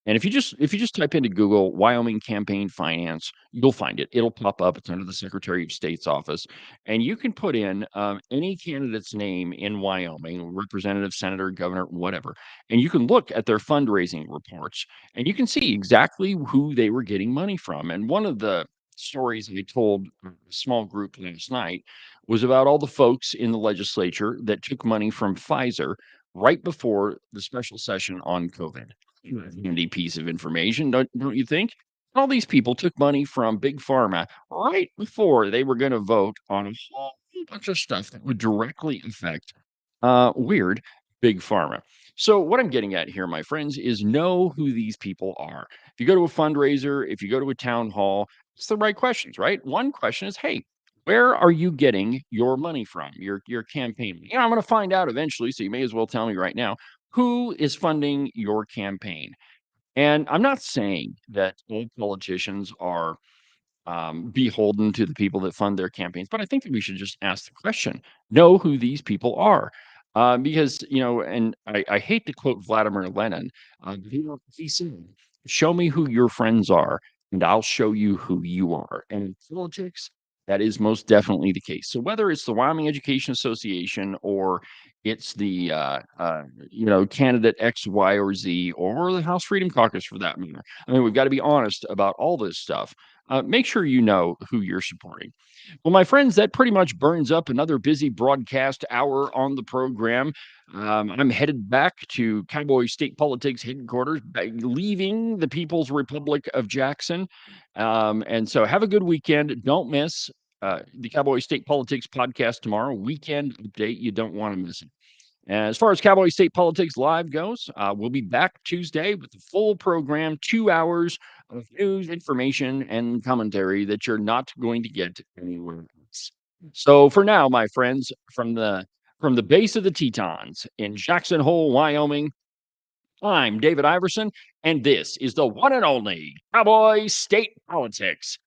Speaker 3: And if you just type into Google Wyoming campaign finance, you'll find it. It'll pop up. It's under the Secretary of State's office, and you can put in any candidate's name in Wyoming, representative, senator, governor, whatever, and you can look at their fundraising reports, and you can see exactly who they were getting money from. And one of the stories I told a small group last night was about all the folks in the legislature that took money from Pfizer right before the special session on COVID. Handy piece of information, don't you think? All these people took money from big pharma right before they were going to vote on a whole bunch of stuff that would directly affect weird big pharma. So what I'm getting at here, my friends, is know who these people are. If you go to a fundraiser, if you go to a town hall, it's the right questions, right? One question is, hey, where are you getting your money from? Your campaign. I'm going to find out eventually, so you may as well tell me right now who is funding your campaign. And I'm not saying that all politicians are beholden to the people that fund their campaigns. But I think that we should just ask the question, know who these people are. Because, and I hate to quote Vladimir Lenin, he said, show me who your friends are, and I'll show you who you are. And in politics, that is most definitely the case. So whether it's the Wyoming Education Association or it's the, candidate X, Y, or Z, or the House Freedom Caucus for that matter. I mean, we've got to be honest about all this stuff. Make sure you know who you're supporting. Well, my friends, that pretty much burns up another busy broadcast hour on the program. I'm headed back to Cowboy State Politics headquarters, leaving the People's Republic of Jackson. And so have a good weekend. Don't miss the Cowboy State Politics podcast tomorrow. Weekend update. You don't want to miss it. As far as Cowboy State Politics Live goes, we'll be back Tuesday with the full program, 2 hours of news, information, and commentary that you're not going to get anywhere else. So for now, my friends, from the base of the Tetons in Jackson Hole, Wyoming, I'm David Iverson, and this is the one and only Cowboy State Politics.